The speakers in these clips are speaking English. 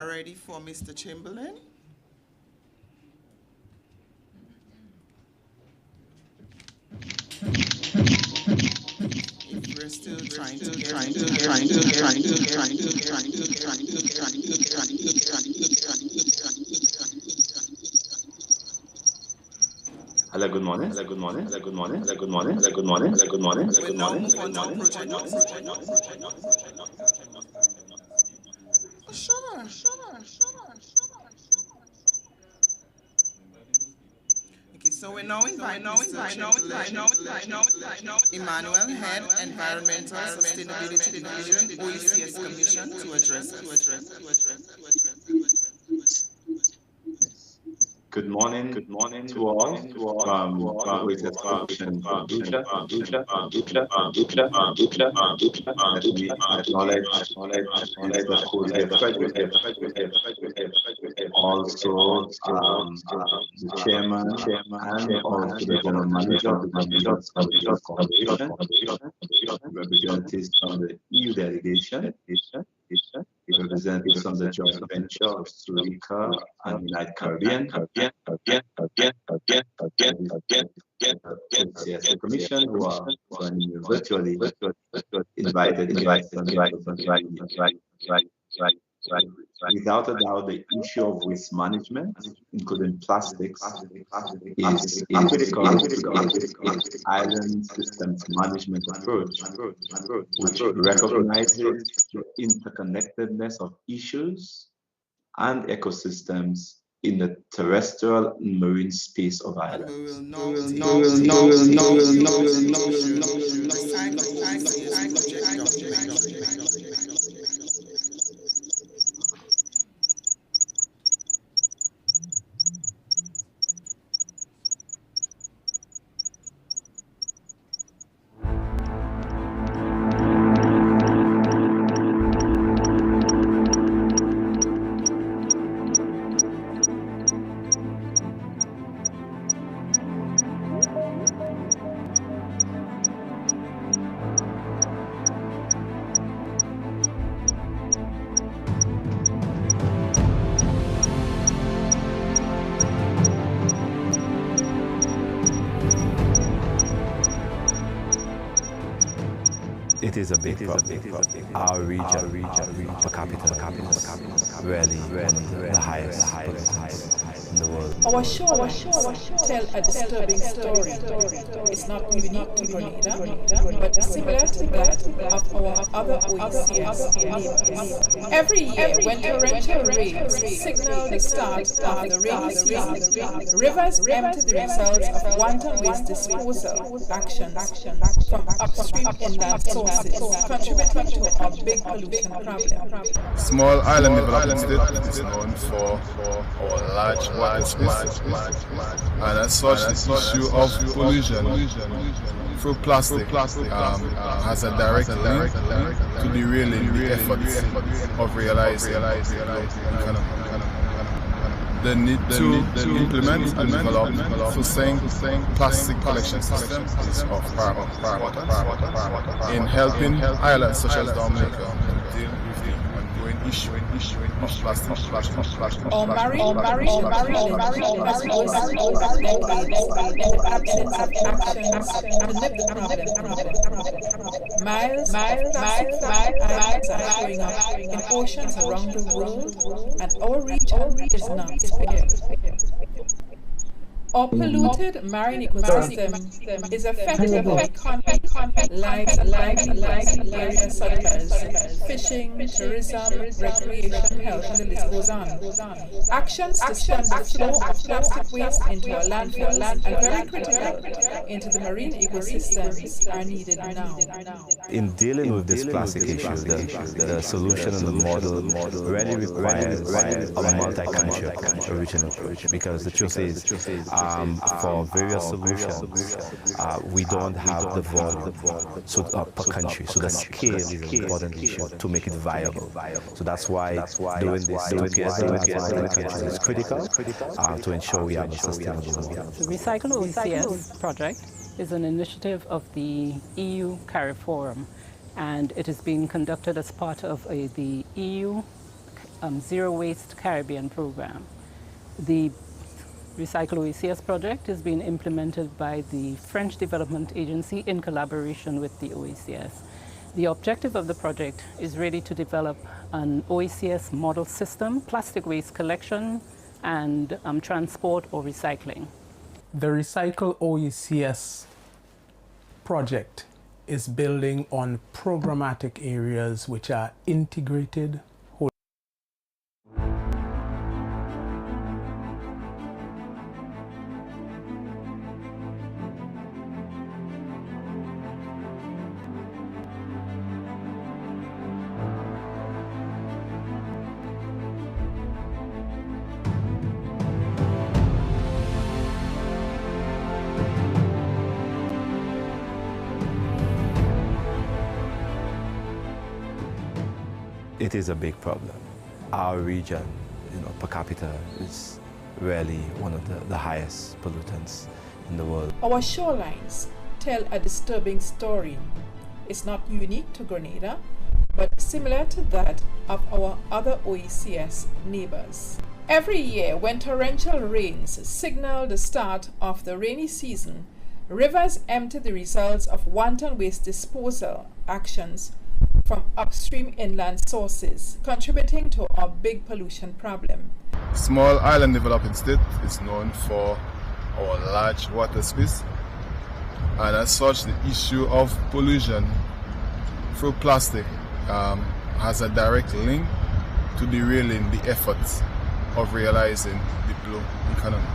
Ready for Mr. Chamberlain? If we're still trying to Hello, good morning. Hello, good morning. Hello, good morning. Hello, good morning. Hello, good morning. Hello, good morning. Hello, good morning. We'll now move on to our project. Sure. Okay, so we're now inviting Emmanuel, Head, Environmental Sustainability Division, OECS Commission, to address Good morning to all from Oecs Commission from Lucha. Let me acknowledge Mr. Jose Frederick, also the chairman and also the general manager of the Ministerial Corporation, representatives from the EU delegation, representatives from the joint venture of Dominica and United Caribbean, the Commission who are joining virtually invited guests. Without a doubt, the issue of waste management, including plastics, is critical to island systems management approach, which recognizes the interconnectedness of issues and ecosystems in the terrestrial and marine space of Ireland. It is a big problem. Our region per capita is really the highest in the world. Our shorelines tell a disturbing story. It's not unique to Grenada, but similar to that of our other OECS neighbors. Every year, when torrential rains signal the start of the rainy season, rivers empty the results of wanton waste disposal actions from upstream inland sources, contributing to our big pollution problem. Small island development state is known for our large water space, and as such, the issue of pollution through plastic has a direct link to derailing the efforts of realizing the need to implement and develop sustained plastic collection systems is of paramount importance in helping islands such as Dominica deal with the ongoing issue of plastic. Our marine has worsened over decades in the absence of actions to nip the problem. Miles of plastic islands are showing up in oceans around the world, and our region is not spared. Our polluted marine ecosystem is affecting our economy, lives and livelihoods in areas such as fishing, tourism, recreation, health, and the list goes on. Actions to stem the flow of plastic waste into our landfills and very critical into the marine ecosystems are needed now. In dealing with this plastic issue, the solution and the model really requires a multi-country regional approach, because the truth is, for various solutions, we don't have the volume per country, so the scale is an important issue to make it viable. So that's why doing this together as countries is critical to ensure we have a sustainable model. The Recycle OECS project is an initiative of the EU CARI Forum, and it is being conducted as part of the EU Zero Waste Caribbean program. The Recycle Oecs project is being implemented by the French Development Agency in collaboration with the Oecs. The objective of the project is really to develop an Oecs model system, plastic waste collection, and transport or recycling. The Recycle Oecs project is building on programmatic areas which are integrated. It is a big problem. Our region, per capita is really one of the highest pollutants in the world. Our shorelines tell a disturbing story. It's not unique to Grenada, but similar to that of our other Oecs neighbors. Every year, when torrential rains signal the start of the rainy season, rivers empty the results of wanton waste disposal actions from upstream inland sources, contributing to our big pollution problem. Small island developing state is known for our large water space, and as such the issue of pollution through plastic has a direct link to derailing the efforts of realizing the blue economy.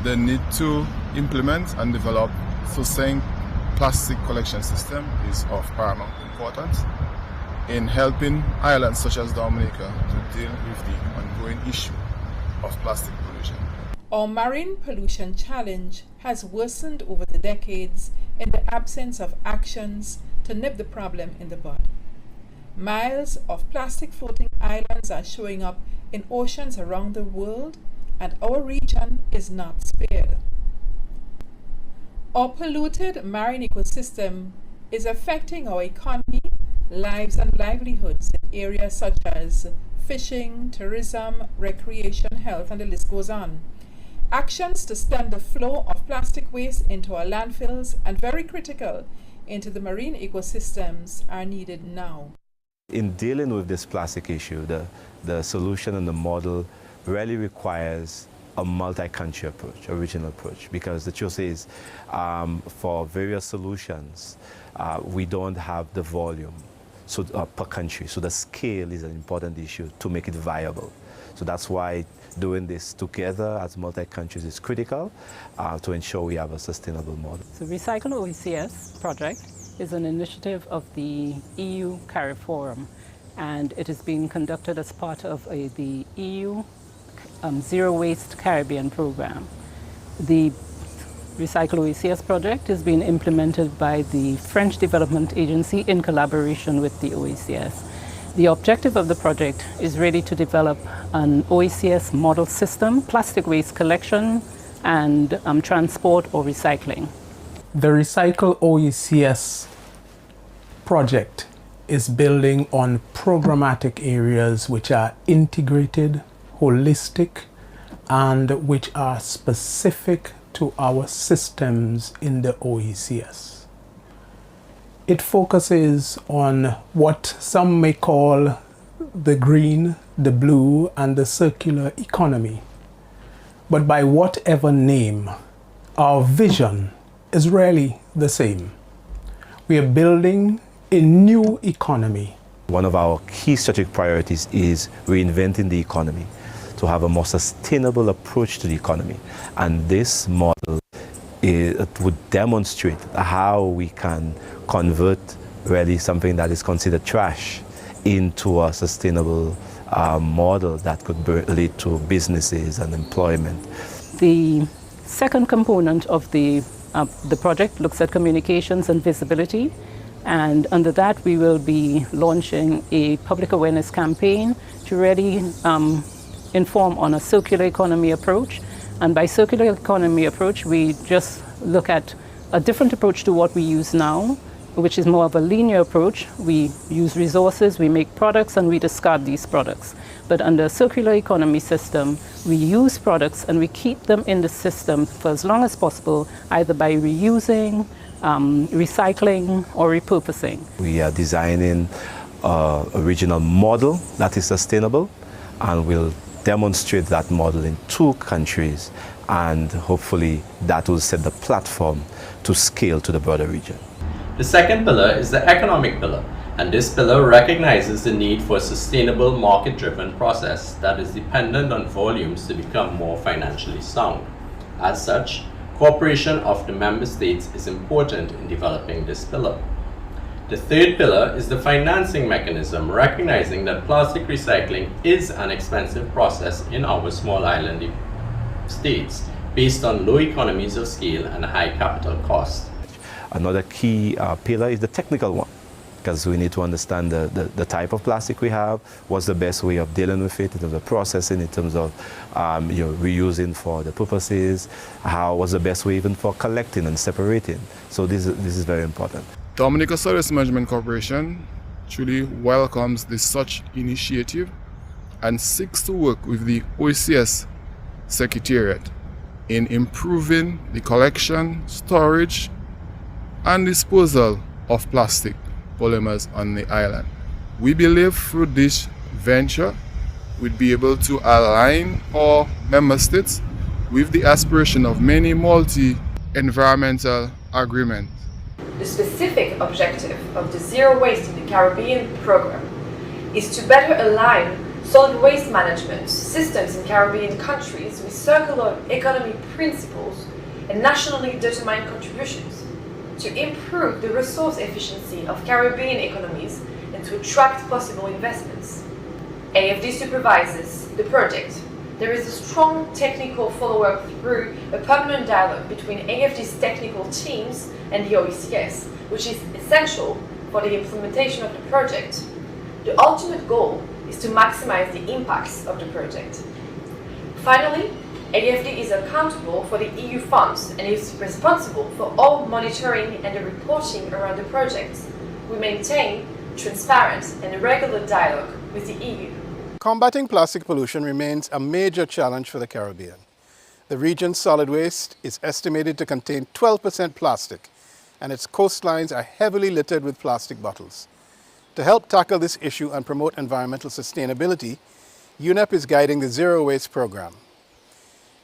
The need to implement and develop sustained plastic collection system is of paramount importance in helping islands such as Dominica to deal with the ongoing issue of plastic pollution. Our marine pollution challenge has worsened over the decades in the absence of actions to nip the problem in the bud. Miles of plastic floating islands are showing up in oceans around the world, and our region is not spared. Our polluted marine ecosystem is affecting our economy, lives and livelihoods in areas such as fishing, tourism, recreation, health, and the list goes on. Actions to stem the flow of plastic waste into our landfills and, very critical, into the marine ecosystems are needed now. In dealing with this plastic issue, the solution and the model really requires a multi-country approach, a regional approach, because the truth is, for various solutions, we don't have the volume per country, so the scale is an important issue to make it viable. So that's why doing this together as multi-countries is critical to ensure we have a sustainable model. The Recycle Oecs project is an initiative of the EU CARI Forum, and it is being conducted as part of the EU Zero Waste Caribbean program. The Recycle Oecs project is being implemented by the French Development Agency in collaboration with the Oecs. The objective of the project is really to develop an Oecs model system, plastic waste collection, and transport or recycling. The Recycle Oecs project is building on programmatic areas which are integrated, holistic, and which are specific to our systems in the Oecs. It focuses on what some may call the green, the blue, and the circular economy. But by whatever name, our vision is really the same. We are building a new economy. One of our key strategic priorities is reinventing the economy, to have a more sustainable approach to the economy. And this model it would demonstrate how we can convert really something that is considered trash into a sustainable model that could lead to businesses and employment. The second component of the project looks at communications and visibility, and under that we will be launching a public awareness campaign to really inform on a circular economy approach. And by circular economy approach, we just look at a different approach to what we use now which is more of a linear approach. We use resources, we make products, and we discard these products. But under a circular economy system, we use products and we keep them in the system for as long as possible, either by reusing, recycling, or repurposing. We are designing an original model that is sustainable, and we'll demonstrate that model in 2 countries, and hopefully that will set the platform to scale to the broader region. The second pillar is the economic pillar, and this pillar recognizes the need for a sustainable market-driven process that is dependent on volumes to become more financially sound. As such, cooperation of the member states is important in developing this pillar. The third pillar is the financing mechanism, recognizing that plastic recycling is an expensive process in our small island states, based on low economies of scale and high capital costs. Another key pillar is the technical one, because we need to understand the type of plastic we have, what's the best way of dealing with it in terms of processing, in terms of reusing for the purposes, what's the best way even for collecting and separating. So this is very important. Dominica Service Management Corporation truly welcomes this such initiative and seeks to work with the Oecs Secretariat in improving the collection, storage, and disposal of plastic polymers on the island. We believe through this venture we'd be able to align our member states with the aspiration of many multi-environmental agreements. The specific objective of the Zero Waste in the Caribbean program is to better align solid waste management systems in Caribbean countries with circular economy principles and nationally determined contributions, to improve the resource efficiency of Caribbean economies and to attract possible investments. AFD supervises the project. There is a strong technical follow-up through a permanent dialogue between AFD's technical teams and the Oecs, which is essential for the implementation of the project. The ultimate goal is to maximize the impacts of the project. Finally, AFD is accountable for the EU funds and is responsible for all monitoring and the reporting around the projects. We maintain transparent and regular dialogue with the EU. Combating plastic pollution remains a major challenge for the Caribbean. The region's solid waste is estimated to contain 12% plastic, and its coastlines are heavily littered with plastic bottles. To help tackle this issue and promote environmental sustainability, UNEP is guiding the Zero Waste program.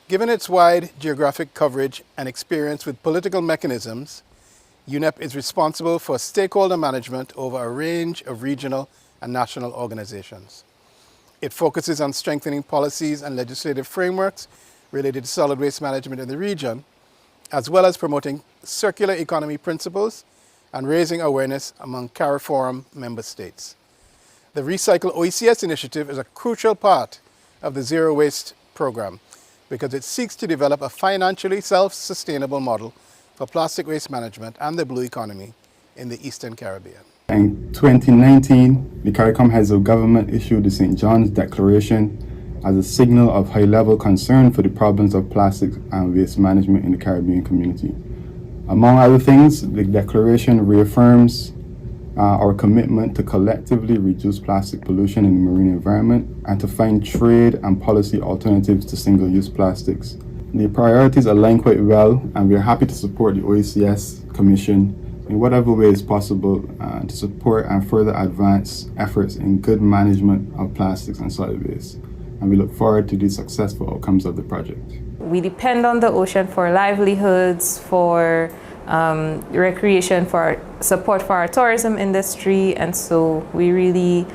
Given its wide geographic coverage and experience with political mechanisms, UNEP is responsible for stakeholder management over a range of regional and national organizations. It focuses on strengthening policies and legislative frameworks related to solid waste management in the region, as well as promoting circular economy principles and raising awareness among CARIFORUM member states. The Recycle Oecs initiative is a crucial part of the Zero Waste program because it seeks to develop a financially self-sustainable model for plastic waste management and the blue economy in the Eastern Caribbean. In 2019, the CARICOM Heads of Government issued the St. John's Declaration as a signal of high-level concern for the problems of plastics and waste management in the Caribbean community. Among other things, the declaration reaffirms our commitment to collectively reduce plastic pollution in the marine environment and to find trade and policy alternatives to single-use plastics. The priorities align quite well, and we are happy to support the Oecs Commission in whatever way is possible to support and further advance efforts in good management of plastics and solid waste. And we look forward to the successful outcomes of the project. We depend on the ocean for livelihoods, for recreation, for support for our tourism industry, and so we really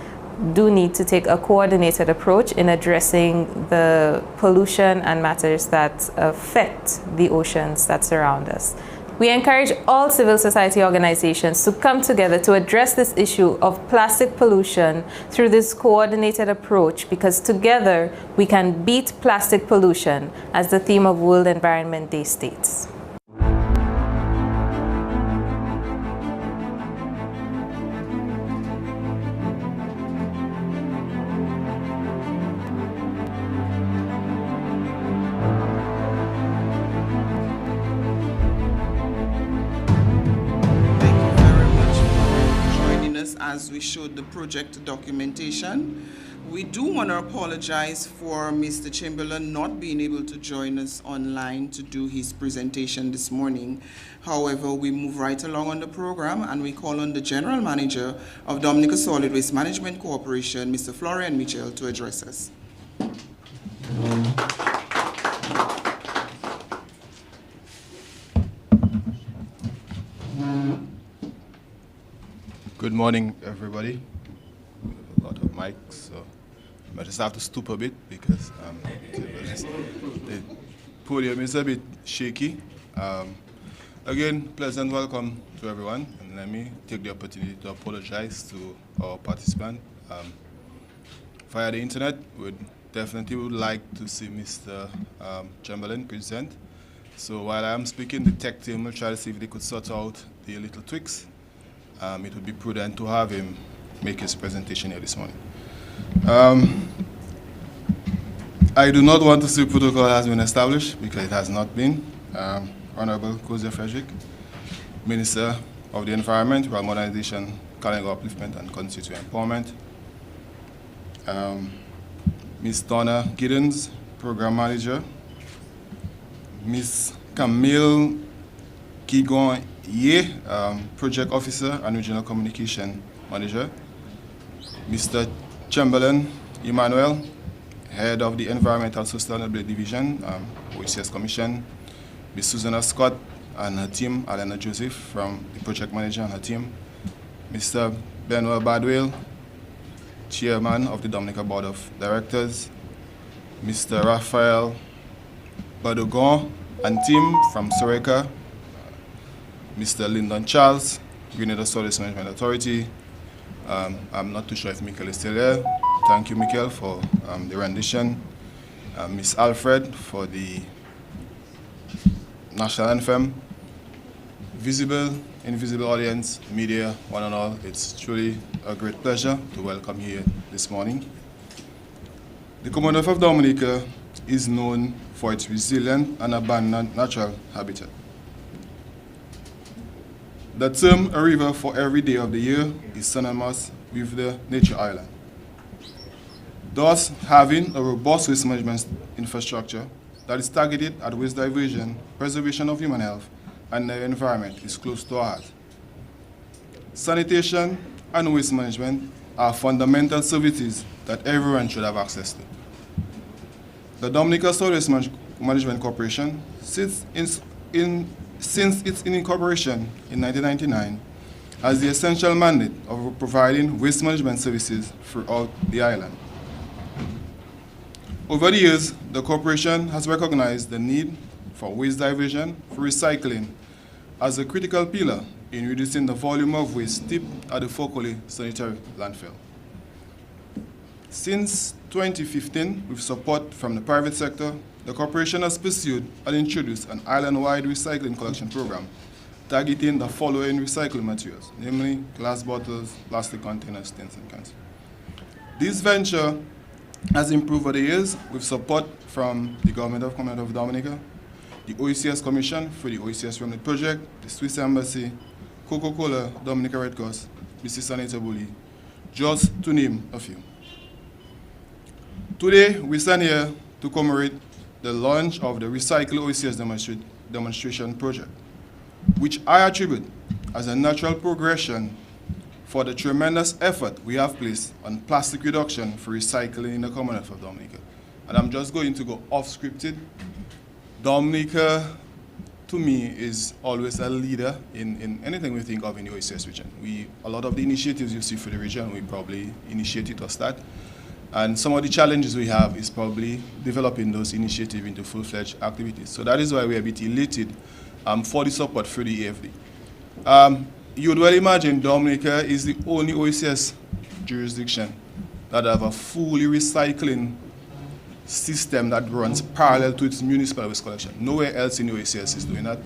do need to take a coordinated approach in addressing the pollution and matters that affect the oceans that surround us. We encourage all civil society organizations to come together to address this issue of plastic pollution through this coordinated approach, because together we can beat plastic pollution, as the theme of World Environment Day states. we showed the project documentation. We do want to apologize for Mr. Chamberlain not being able to join us online to do his presentation this morning. However, we move right along on the program and we call on the General Manager of Dominica Solid Waste Management Corporation, Mr. Florian Mitchell, to address us. Good morning, everybody. A lot of mics, so I just have to stoop a bit because the podium is a bit shaky. Again, pleasant welcome to everyone, and let me take the opportunity to apologize to our participant. Via the internet, we definitely would like to see Mr. Chamberlain present. So while I am speaking, the tech team will try to see if they could sort out the little tweaks. It would be prudent to have him make his presentation here this morning. I do not want to see protocol has been established because it has not been. Honorable Kozia Frederick, Minister of the Environment, Rural Modernization, Calendar Upliftment and Constituent Empowerment. Ms. Donna Giddens, Program Manager. Ms. Camille Kigon Ye, Project Officer and Regional Communication Manager. Mr. Chamberlain Emmanuel, Head of the Environmental Sustainability Division, Oecs Commission. Ms. Susanna Scott and her team, Alana Joseph from the Project Manager and her team. Mr. Benoit Badwell, Chairman of the Dominica Board of Directors. Mr. Raphael Badogon and team from Soreka. Mr. Lyndon Charles, Grenada Solid Management Authority. I'm not too sure if Michael is still there. Thank you, Michael, for the rendition. Ms. Alfred for the National Anthem. Visible, invisible audience, media, one and all, it's truly a great pleasure to welcome you here this morning. The Commonwealth of Dominica is known for its resilient and abundant natural habitat. The term "a river for every day of the year" is synonymous with the nature island. Thus, having a robust waste management infrastructure that is targeted at waste diversion, preservation of human health, and the environment is close to our heart. Sanitation and waste management are fundamental services that everyone should have access to. The Dominica Solid Waste Management Corporation, since its incorporation in 1999, has the essential mandate of providing waste management services throughout the island. Over the years, the corporation has recognized the need for waste diversion for recycling as a critical pillar in reducing the volume of waste tipped at the Fokole Sanitary Landfill. Since 2015, with support from the private sector, the corporation has pursued and introduced an island-wide recycling collection program targeting the following recycling materials, namely glass bottles, plastic containers, tins, and cans. This venture has improved over the years with support from the Government of Commonwealth of Dominica, the Oecs Commission for the Oecs Remnant Project, the Swiss Embassy, Coca-Cola, Dominica Red Cross, Mrs. Anita Bully, just to name a few. Today, we stand here to commemorate the launch of the Recycle Oecs Demonstration Project, which I attribute as a natural progression for the tremendous effort we have placed on plastic reduction for recycling in the Commonwealth of Dominica. And I'm just going to go off-scripted. Dominica, to me, is always a leader in anything we think of in the Oecs region. A lot of the initiatives you see for the region, we probably initiated or start. And some of the challenges we have is probably developing those initiatives into full-fledged activities. So that is why we are a bit elated for the support for the AFD. You would well imagine Dominica is the only Oecs jurisdiction that have a fully recycling system that runs parallel to its municipal waste collection. Nowhere else in the Oecs is doing that.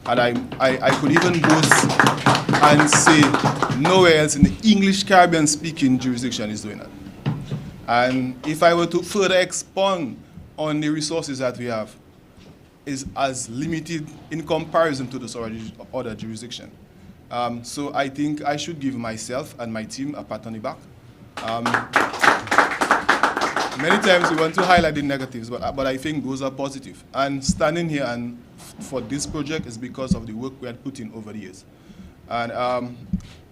And I could even boast and say nowhere else in the English Caribbean speaking jurisdiction is doing that. And if I were to further expand on the resources that we have, is as limited in comparison to those other jurisdictions. So I think I should give myself and my team a pat on the back. Many times we want to highlight the negatives, but I think those are positive. And standing here and for this project is because of the work we had put in over the years. And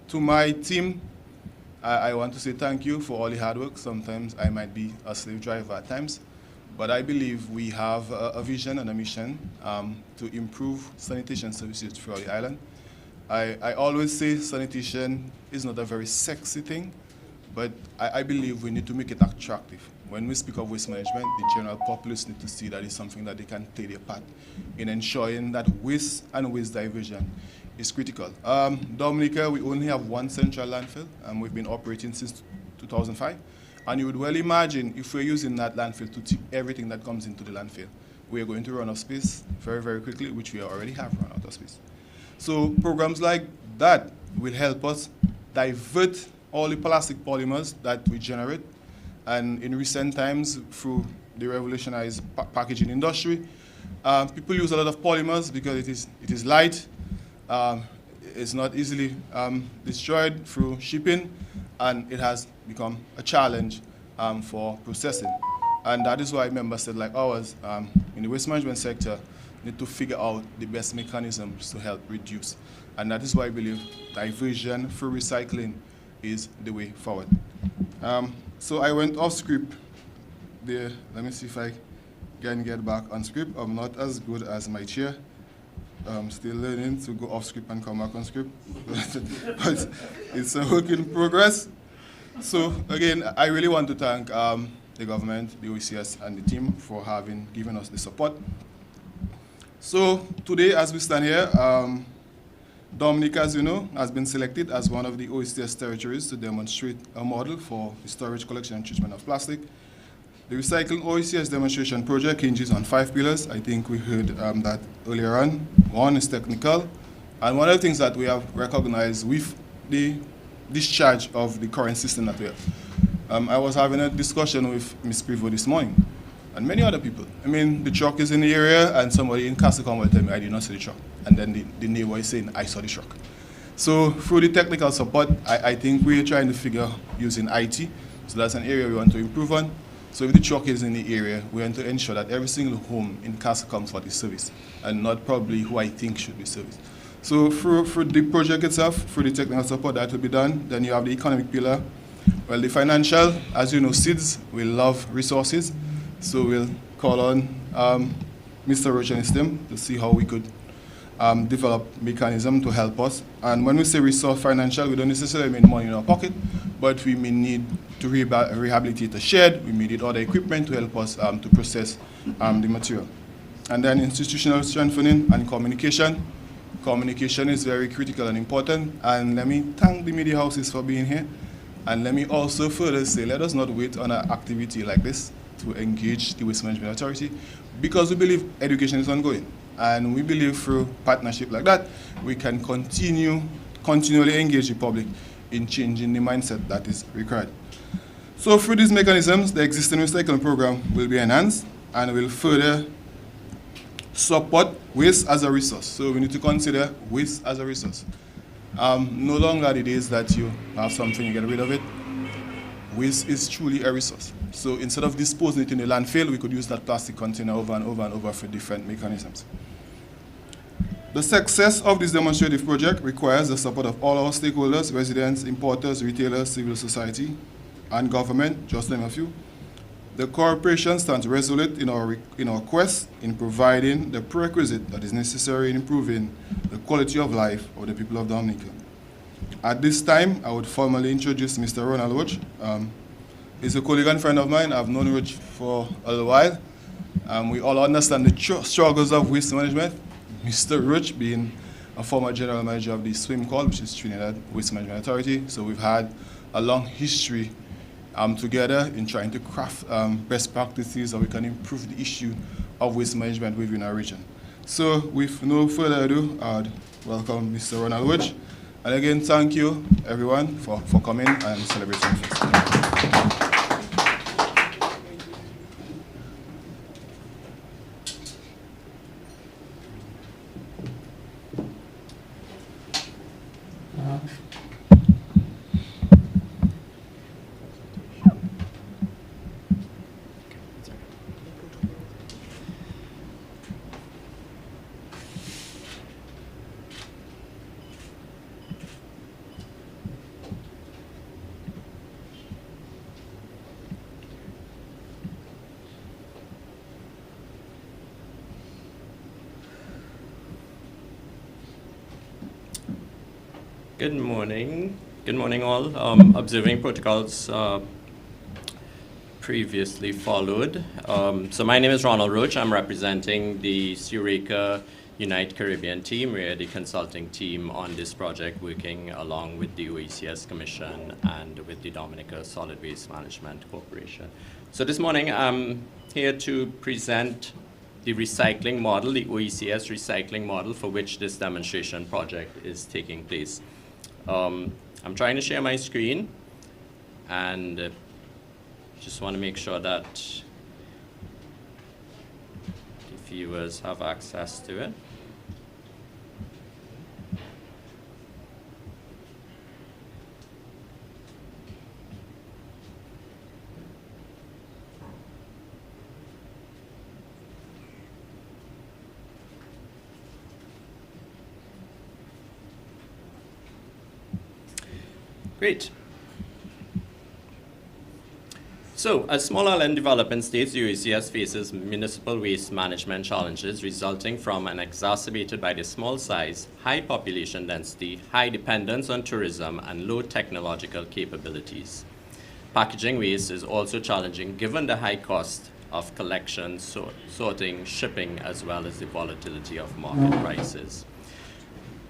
to my team, I want to say thank you for all the hard work. Sometimes I might be a slave driver at times, but I believe we have a vision and a mission to improve sanitation services throughout the island. I always say sanitation is not a very sexy thing, but I believe we need to make it attractive. When we speak of waste management, the general populace need to see that it's something that they can play their part in ensuring that waste and waste diversion is critical. Dominica, we only have one central landfill, and we've been operating since 2005. And you would well imagine if we're using that landfill to tip everything that comes into the landfill, we are going to run out of space very, very quickly, which we already have run out of space. So programs like that will help us divert all the plastic polymers that we generate. And in recent times, through the revolutionized packaging industry, people use a lot of polymers because it is light, it's not easily destroyed through shipping, and it has become a challenge for processing. And that is why members said like ours in the waste management sector need to figure out the best mechanisms to help reduce. And that is why I believe diversion through recycling is the way forward. So I went off script there. Let me see if I can get back on script. I'm not as good as my chair. I'm still learning to go off script and come back on script. But it's a work in progress. So again, I really want to thank the government, the OECS, and the team for given us the support. So today, as we stand here, Dominica, as you know, has been selected as one of the OECS territories to demonstrate a model for the storage, collection, and treatment of plastic. The Recycling OECS demonstration project hinges on 5 pillars. I think we heard that earlier on. One is technical, and one of the things that we have recognized with the discharge of the current system that we have. I was having a discussion with Ms. Privo this morning, and many other people. I mean, the truck is in the area, and somebody in Casacom will tell me, I did not see the truck. And then the neighbor is saying, I saw the truck. So through the technical support, I think we're trying to figure using IT. So that's an area we want to improve on. So if the truck is in the area, we want to ensure that every single home in Casa comes for the service, and not probably who I think should be serviced. So through the project itself, through the technical support, that will be done. Then you have the economic pillar. Well, the financial, as you know, SIDS will love resources. So we'll call on Mr. Roach and his team to see how we could develop mechanism to help us. And when we say resource financial, we don't necessarily mean money in our pocket, but we may need to rehabilitate a shed, we may need other equipment to help us to process the material. And then institutional strengthening and communication. Communication is very critical and important, and let me thank the media houses for being here. And let me also further say, let us not wait on an activity like this to engage the Waste Management Authority, because we believe education is ongoing. And we believe through partnership like that, we can continually engage the public in changing the mindset that is required. So through these mechanisms, the existing recycling program will be enhanced and will further support waste as a resource. So we need to consider waste as a resource. No longer the days that you have something, you get rid of it. Waste is truly a resource. So instead of disposing it in a landfill, we could use that plastic container over and over and over for different mechanisms. The success of this demonstrative project requires the support of all our stakeholders, residents, importers, retailers, civil society, and government, just to name a few. The corporation stands resolute in our quest in providing the prerequisite that is necessary in improving the quality of life of the people of Dominica. At this time, I would formally introduce Mr. Ronald Roach. He's a colleague and friend of mine. I've known Roach for a little while. We all understand the struggles of waste management. Mr. Roach being a former general manager of the SWIM call, which is Trinidad Waste Management Authority. So we've had a long history together in trying to craft best practices so we can improve the issue of waste management within our region. So with no further ado, I'd welcome Mr. Ronald Roach. And again, thank you everyone for coming and celebrating with us. Good morning. Good morning, all. Observing protocols previously followed. So my name is Ronald Roach. I'm representing the Eureka Unite Caribbean team. We're the consulting team on this project, working along with the Oecs Commission and with the Dominica Solid Waste Management Corporation. So this morning, I'm here to present the recycling model, the Oecs recycling model for which this demonstration project is taking place. I'm trying to share my screen, and just want to make sure that the viewers have access to it. Great. So, as small island development states, the Oecs faces municipal waste management challenges resulting from an exacerbated by the small size, high population density, high dependence on tourism, and low technological capabilities. Packaging waste is also challenging given the high cost of collection, sorting, shipping, as well as the volatility of market prices.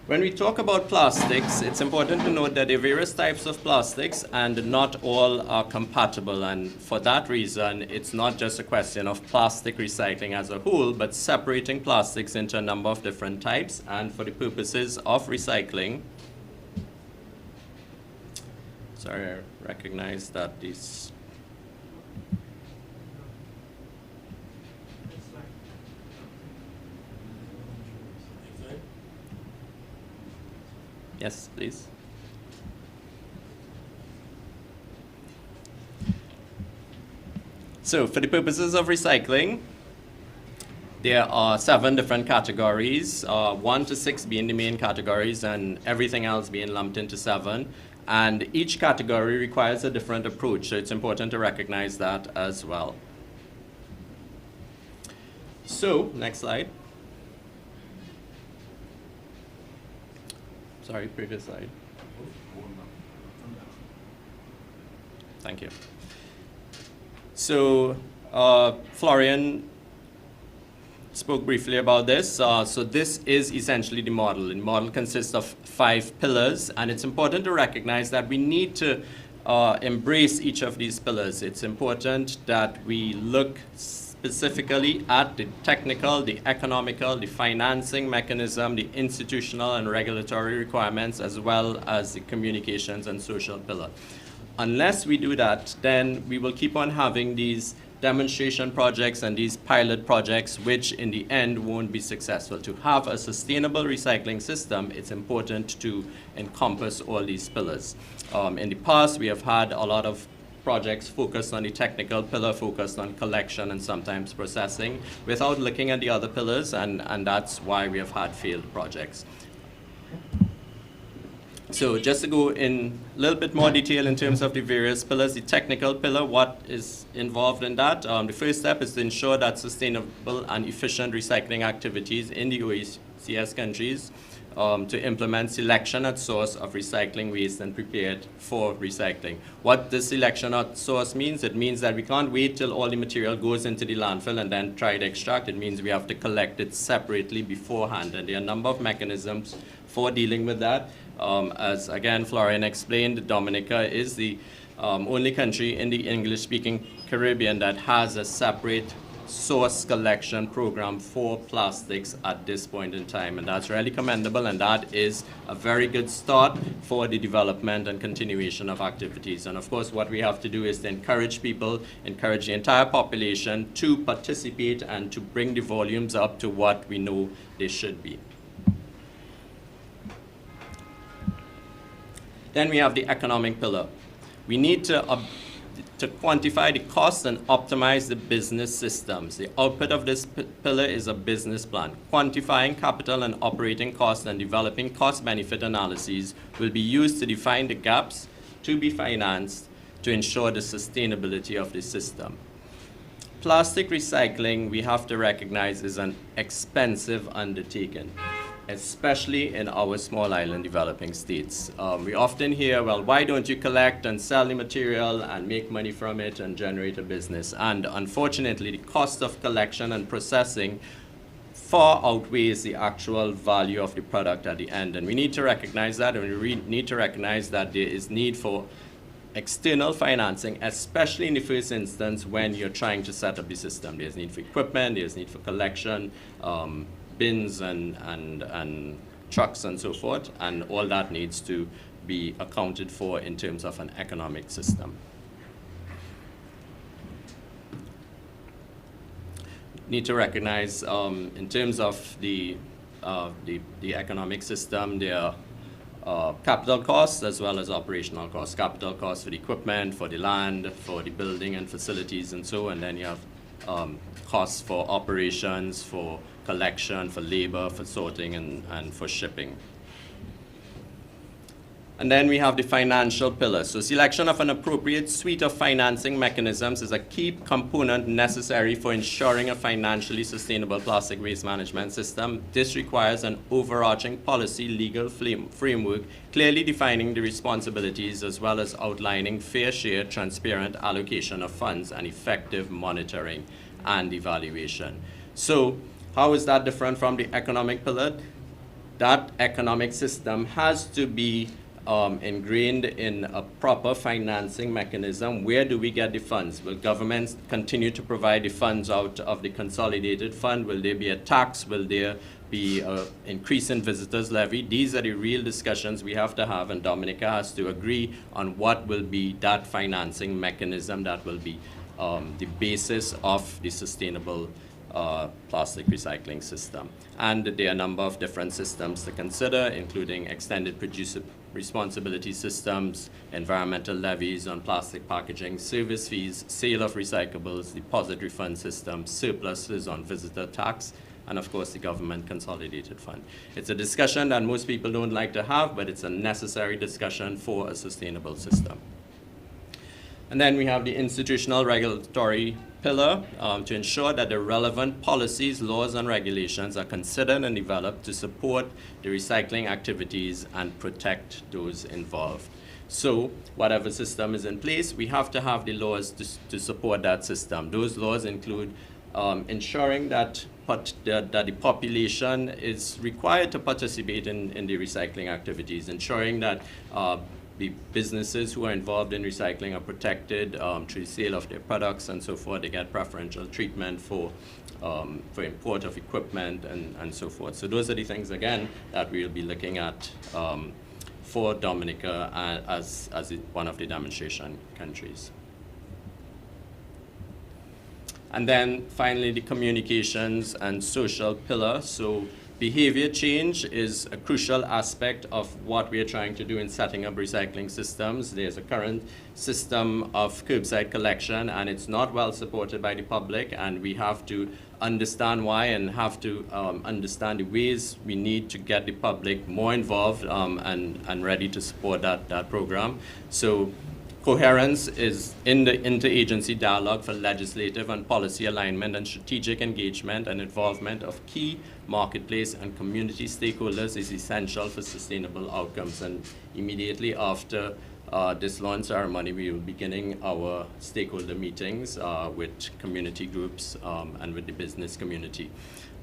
When we talk about plastics, it's important to note that there are various types of plastics and not all are compatible, and for that reason, it's not just a question of plastic recycling as a whole, but separating plastics into a number of different types. And for the purposes of recycling, sorry, I recognize that these yes, please. So, for the purposes of recycling, there are 7 different categories, 1 to 6 being the main categories and everything else being lumped into 7. And each category requires a different approach, so it's important to recognize that as well. So, next slide. Sorry, previous slide. Thank you. So, Florian spoke briefly about this. So this is essentially the model. The model consists of 5 pillars, and it's important to recognize that we need to embrace each of these pillars. It's important that we look specifically at the technical, the economical, the financing mechanism, the institutional and regulatory requirements, as well as the communications and social pillar. Unless we do that, then we will keep on having these demonstration projects and these pilot projects, which in the end won't be successful. To have a sustainable recycling system, it's important to encompass all these pillars. In the past, we have had a lot of projects focused on the technical pillar, focused on collection and sometimes processing, without looking at the other pillars, and that's why we have had failed projects. So just to go in a little bit more detail in terms of the various pillars, the technical pillar, what is involved in that? The first step is to ensure that sustainable and efficient recycling activities in the Oecs countries to implement selection at source of recycling waste and prepare it for recycling. What this selection at source means, it means that we can't wait till all the material goes into the landfill and then try to extract. It means we have to collect it separately beforehand, and there are a number of mechanisms for dealing with that. As again Florian explained, Dominica is the only country in the English-speaking Caribbean that has a separate source collection program for plastics at this point in time, and that's really commendable, and that is a very good start for the development and continuation of activities. And of course, what we have to do is to encourage people, encourage the entire population to participate and to bring the volumes up to what we know they should be. Then we have the economic pillar. We need to quantify the costs and optimize the business systems. The output of this pillar is a business plan. Quantifying capital and operating costs and developing cost-benefit analyses will be used to define the gaps to be financed to ensure the sustainability of the system. Plastic recycling, we have to recognize, is an expensive undertaking. especially in our small island developing states. We often hear, well, why don't you collect and sell the material and make money from it and generate a business? And unfortunately, the cost of collection and processing far outweighs the actual value of the product at the end. And we need to recognize that, and we need to recognize that there is need for external financing, especially in the first instance when you're trying to set up the system. There's need for equipment, there's need for collection, bins and trucks and so forth, and all that needs to be accounted for in terms of an economic system. Need to recognize in terms of the economic system, there are capital costs as well as operational costs. Capital costs for the equipment, for the land, for the building and facilities and so, and then you have costs for operations, for collection, for labor, for sorting and for shipping. And then we have the financial pillar. So selection of an appropriate suite of financing mechanisms is a key component necessary for ensuring a financially sustainable plastic waste management system. This requires an overarching policy legal framework, clearly defining the responsibilities as well as outlining fair share, transparent allocation of funds, and effective monitoring and evaluation. So how is that different from the economic pillar? That economic system has to be ingrained in a proper financing mechanism. Where do we get the funds? Will governments continue to provide the funds out of the consolidated fund? Will there be a tax? Will there be an increase in visitors levy? These are the real discussions we have to have, and Dominica has to agree on what will be that financing mechanism that will be the basis of the sustainable plastic recycling system. And there are a number of different systems to consider, including extended producer responsibility systems, environmental levies on plastic packaging, service fees, sale of recyclables, deposit refund systems, surpluses on visitor tax, and of course the government consolidated fund. It's a discussion that most people don't like to have, but it's a necessary discussion for a sustainable system. And then we have the institutional regulatory pillar to ensure that the relevant policies, laws, and regulations are considered and developed to support the recycling activities and protect those involved. So whatever system is in place, we have to have the laws to support that system. Those laws include ensuring that the population is required to participate in the recycling activities, ensuring that the businesses who are involved in recycling are protected through the sale of their products and so forth. They get preferential treatment for import of equipment and so forth. So those are the things, again, that we'll be looking at for Dominica as one of the demonstration countries. And then finally, the communications and social pillar. So behavior change is a crucial aspect of what we are trying to do in setting up recycling systems. There's a current system of curbside collection, and it's not well supported by the public, and we have to understand why and have to understand the ways we need to get the public more involved and ready to support that program. So coherence is in the interagency dialogue for legislative and policy alignment and strategic engagement and involvement of key marketplace and community stakeholders is essential for sustainable outcomes. And immediately after this launch ceremony, we will be beginning our stakeholder meetings with community groups and with the business community.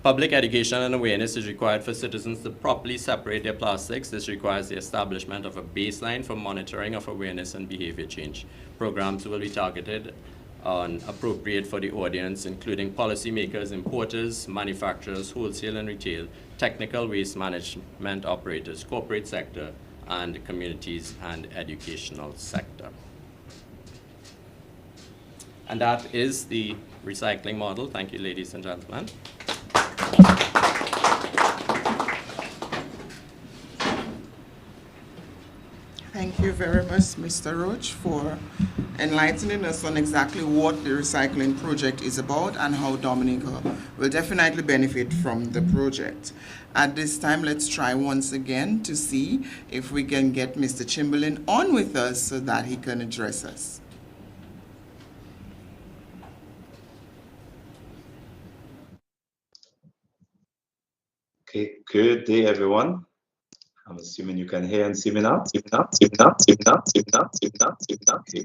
Public education and awareness is required for citizens to properly separate their plastics. This requires the establishment of a baseline for monitoring of awareness and behavior change. Programs will be targeted and appropriate for the audience, including policymakers, importers, manufacturers, wholesale and retail, technical waste management operators, corporate sector, and communities and educational sector. And that is the recycling model. Thank you, ladies and gentlemen. Thank you very much, Mr. Roach, for enlightening us on exactly what the recycling project is about and how Dominica will definitely benefit from the project. At this time, let's try once again to see if we can get Mr. Chamberlain on with us so that he can address us. Okay, good day, everyone. I'm assuming you can hear and see me now. Okay,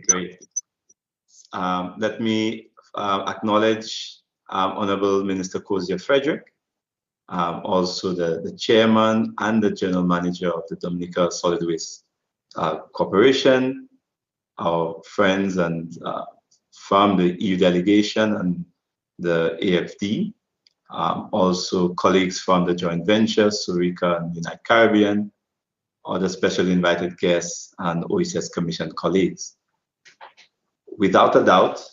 great. Let me acknowledge Honorable Minister Kozia Frederick, also the chairman and the general manager of the Dominica Solid Waste Corporation, our friends and from the EU delegation and the AFD, also colleagues from the joint venture, Surica and United Caribbean, other special invited guests and OECS Commission colleagues. Without a doubt,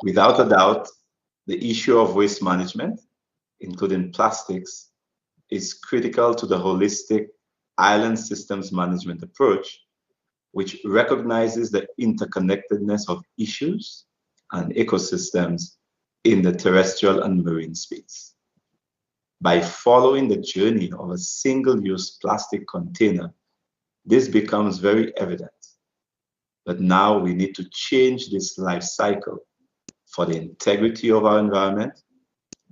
without a doubt, the issue of waste management, including plastics, is critical to the holistic island systems management approach, which recognizes the interconnectedness of issues and ecosystems in the terrestrial and marine space. By following the journey of a single-use plastic container, this becomes very evident. But now we need to change this life cycle for the integrity of our environment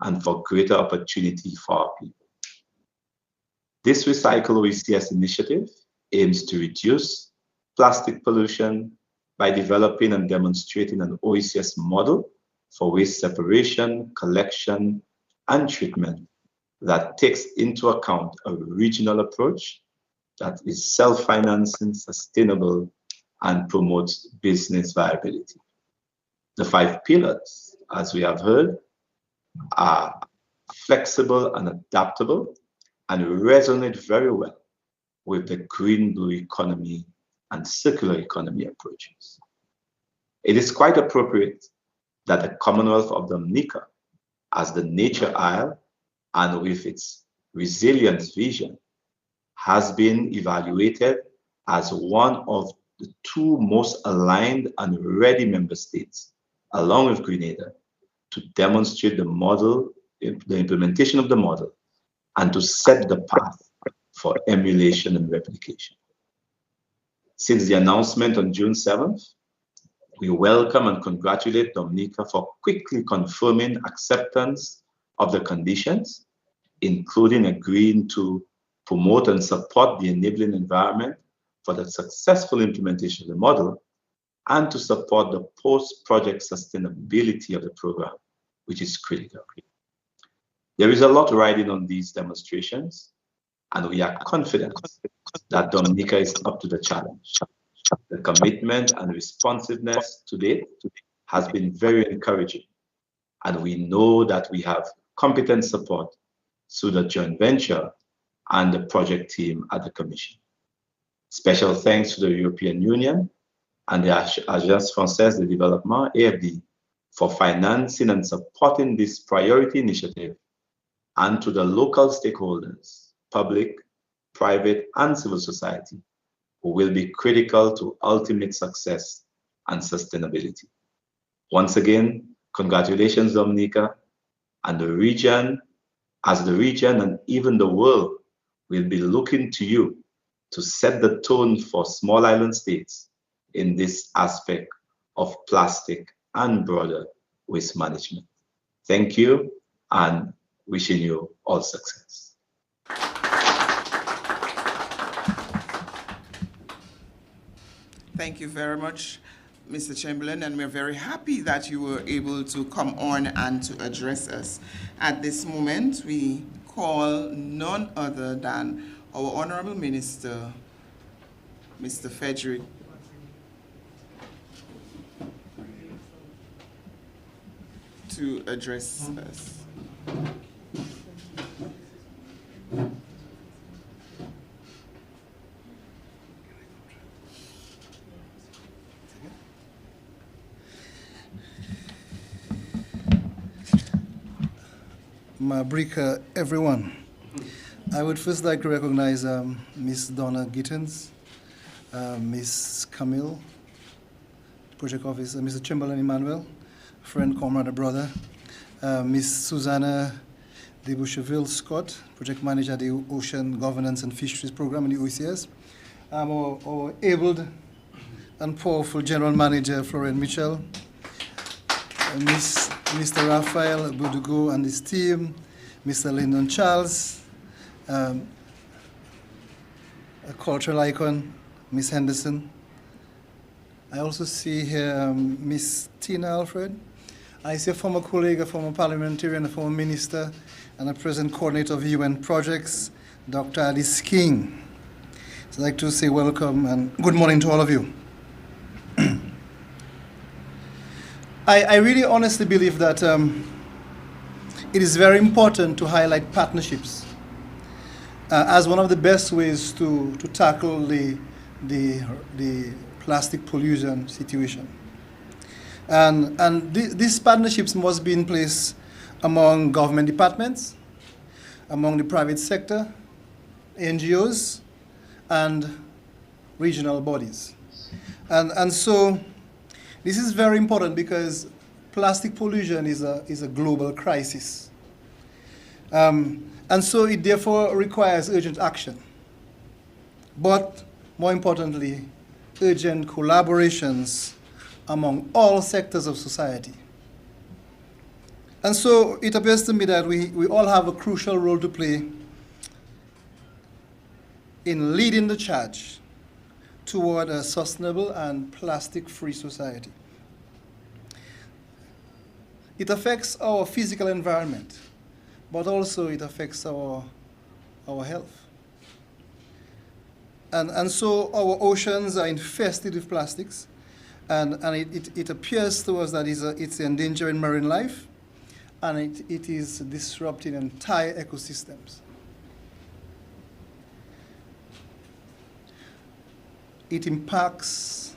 and for greater opportunity for our people. This Recycle OECS initiative aims to reduce plastic pollution by developing and demonstrating an OECS model for waste separation, collection, and treatment that takes into account a regional approach that is self-financing, sustainable, and promotes business viability. The 5 pillars, as we have heard, are flexible and adaptable and resonate very well with the green-blue economy and circular economy approaches. It is quite appropriate that the Commonwealth of Dominica, as the Nature Isle and with its resilience vision, has been evaluated as one of the 2 most aligned and ready member states, along with Grenada, to demonstrate the model, the implementation of the model, and to set the path for emulation and replication. Since the announcement on June 7th, we welcome and congratulate Dominica for quickly confirming acceptance of the conditions, including agreeing to promote and support the enabling environment for the successful implementation of the model, and to support the post-project sustainability of the program, which is critical. There is a lot riding on these demonstrations, and we are confident that Dominica is up to the challenge. The commitment and responsiveness to date has been very encouraging, and we know that we have competent support through the joint venture and the project team at the Commission. Special thanks to the European Union and the Agence Française de Développement, AFD, for financing and supporting this priority initiative, and to the local stakeholders, public, private, and civil society, who will be critical to ultimate success and sustainability. Once again, congratulations, Dominica, and the region, as the region and even the world will be looking to you to set the tone for small island states in this aspect of plastic and broader waste management. Thank you, and wishing you all success. Thank you very much, Mr. Chamberlain, and we're very happy that you were able to come on and to address us. At this moment, we call none other than our Honorable Minister, Mr. Frederick, to address us. Mabrika, everyone. I would first like to recognize Ms. Donna Gittins, Ms. Camille, Project Officer, Mr. Chamberlain Emmanuel, friend, comrade, brother, Ms. Susanna de Boucheville Scott, Project Manager at the Ocean Governance and Fisheries Program in the OECS, our abled and powerful General Manager, Florent Mitchell, Mr. Raphael Boudugo and his team, Mr. Lyndon Charles, a cultural icon, Miss Henderson. I also see here Miss Tina Alfred. I see a former colleague, a former parliamentarian, a former minister, and a present coordinator of UN projects, Dr. Alice King. So I'd like to say welcome and good morning to all of you. I really honestly believe that it is very important to highlight partnerships as one of the best ways to tackle the plastic pollution situation. And these partnerships must be in place among government departments, among the private sector, NGOs, and regional bodies. And so this is very important because plastic pollution is a global crisis. And so it therefore requires urgent action. But more importantly, urgent collaborations among all sectors of society. And so it appears to me that we all have a crucial role to play in leading the charge toward a sustainable and plastic-free society. It affects our physical environment, but also it affects our health. And so our oceans are infested with plastics, and it appears to us that it's endangering marine life, and it is disrupting entire ecosystems. It impacts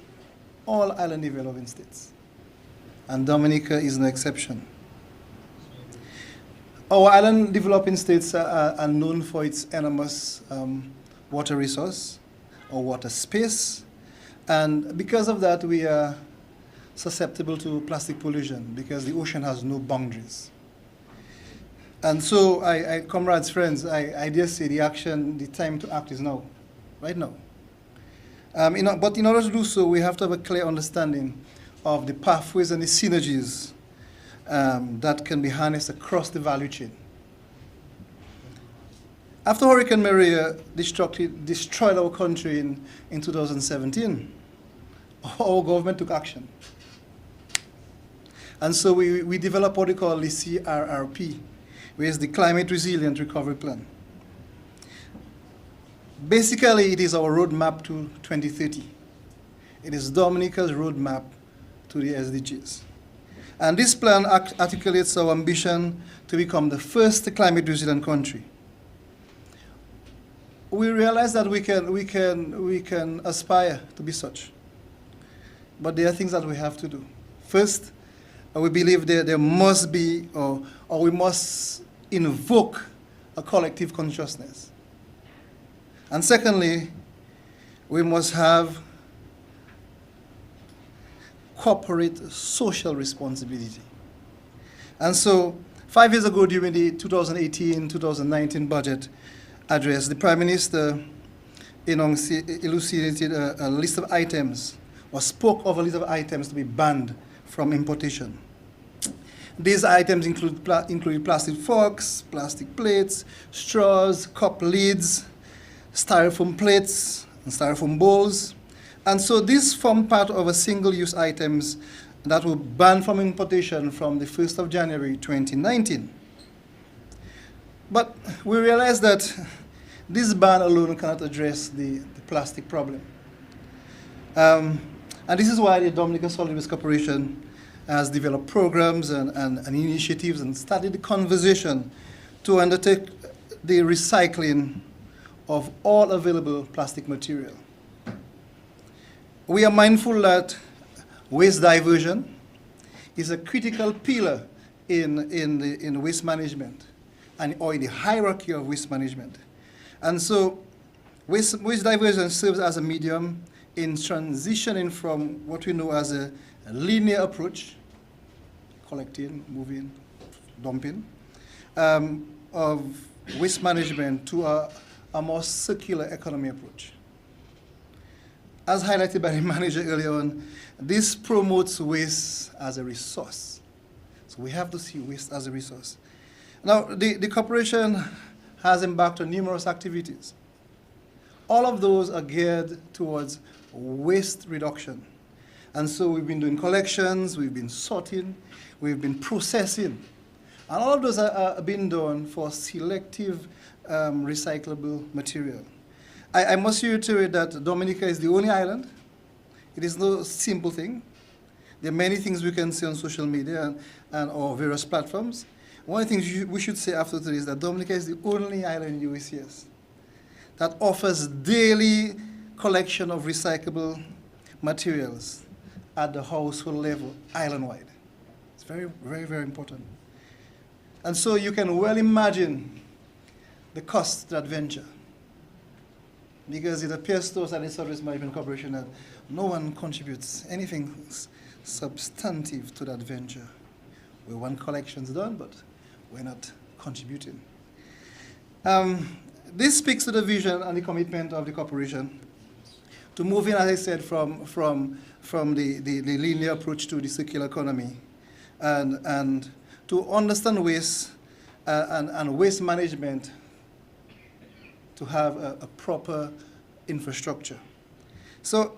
all island developing states, and Dominica is no exception. Our island developing states are known for its enormous water resource or water space, and because of that we are susceptible to plastic pollution because the ocean has no boundaries. And so, comrades, friends, I dare say the time to act is now, right now. But in order to do so, we have to have a clear understanding of the pathways and the synergies that can be harnessed across the value chain. After Hurricane Maria destroyed our country in 2017, our government took action. And so we developed what we call the CRRP, which is the Climate Resilient Recovery Plan. Basically, it is our roadmap to 2030. It is Dominica's roadmap to the SDGs. And this plan articulates our ambition to become the first climate resilient country. We realize that we can aspire to be such, but there are things that we have to do. First, we believe there must be, or we must invoke a collective consciousness. And secondly, we must have corporate social responsibility. And so 5 years ago during the 2018-2019 budget address, the Prime Minister elucidated a list of items, or spoke of a list of items to be banned from importation. These items include plastic forks, plastic plates, straws, cup lids, styrofoam plates, and styrofoam bowls. And so these form part of a single-use items that will ban from importation from the 1st of January 2019. But we realize that this ban alone cannot address the plastic problem. And this is why the Dominica Solid Waste Corporation has developed programs and initiatives and started the conversation to undertake the recycling of all available plastic material. We are mindful that waste diversion is a critical pillar in waste management or in the hierarchy of waste management. And so waste diversion serves as a medium in transitioning from what we know as a linear approach, collecting, moving, dumping, of waste management to a more circular economy approach. As highlighted by the manager earlier on, this promotes waste as a resource. So we have to see waste as a resource. Now, the corporation has embarked on numerous activities. All of those are geared towards waste reduction. And so we've been doing collections, we've been sorting, we've been processing. And all of those are being done for selective recyclable material. I must reiterate that Dominica is the only island. It is no simple thing. There are many things we can say on social media or various platforms. One of the things we should say after today is that Dominica is the only island in UACS that offers daily collection of recyclable materials at the household level, island-wide. It's very, very, very important. And so you can well imagine the cost to that venture, because it appears to us at the Service Management Corporation that no one contributes anything substantive to that venture. We want collections done, but we're not contributing. This speaks to the vision and the commitment of the corporation to move in, as I said, from the linear approach to the circular economy, and to understand waste and waste management to have a proper infrastructure. So,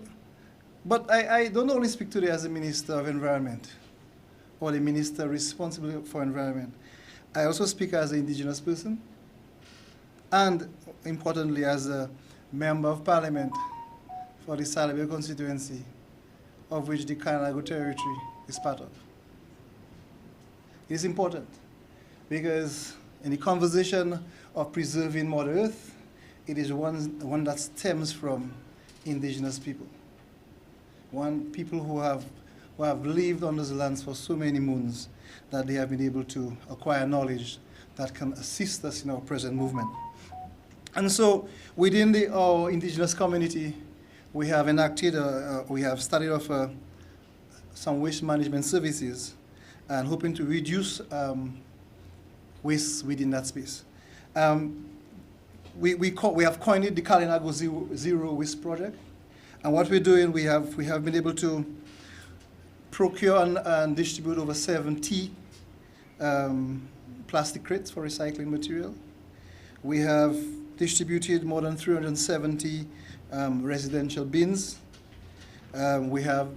but I don't only speak today as the Minister of Environment or the Minister responsible for environment. I also speak as an indigenous person and, importantly, as a Member of Parliament for the Salabia constituency, of which the Carnago territory is part of. It is important because in the conversation of preserving Mother Earth, it is one that stems from indigenous people. People who have lived on those lands for so many moons that they have been able to acquire knowledge that can assist us in our present movement. And so within our indigenous community, we have enacted, we have started off some waste management services and hoping to reduce waste within that space. We have coined it the Carnago Zero Waste Project. And what we're doing, we have been able to procure and distribute over 70 plastic crates for recycling material. We have distributed more than 370 residential bins. We have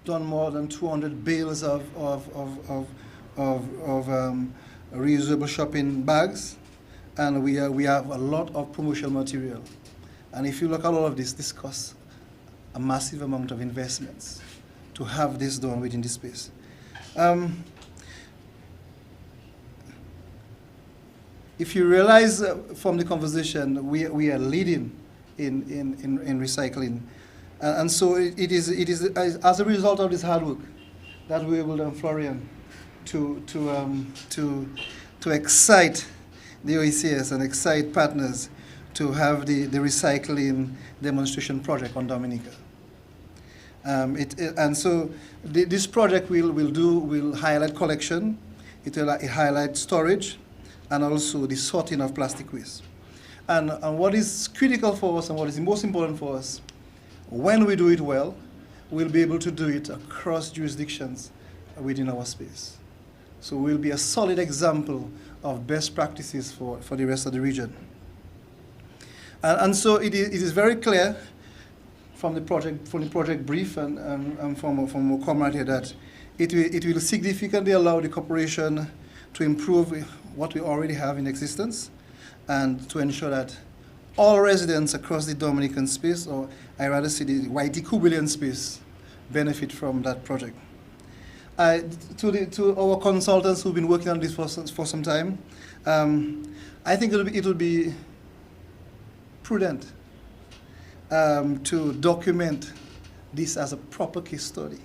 done more than 200 bales of reusable shopping bags, and we have a lot of promotional material. And if you look at all of this costs a massive amount of investments to have this done within this space. If you realize from the conversation, we are leading in recycling. And so it is as a result of this hard work that we're able, Florian, to excite the OECS and excite partners to have the recycling demonstration project on Dominica. And so this project will highlight collection, it will highlight storage, and also the sorting of plastic waste. And what is critical for us and what is most important for us, when we do it well, we'll be able to do it across jurisdictions within our space. So we'll be a solid example of best practices for the rest of the region. And so it is very clear from the project brief and from our comrade here that it will significantly allow the corporation to improve what we already have in existence and to ensure that all residents across the Dominican space, or I rather say the Waitikubilian space, benefit from that project. To our consultants who've been working on this for some time, I think it will be prudent to document this as a proper case study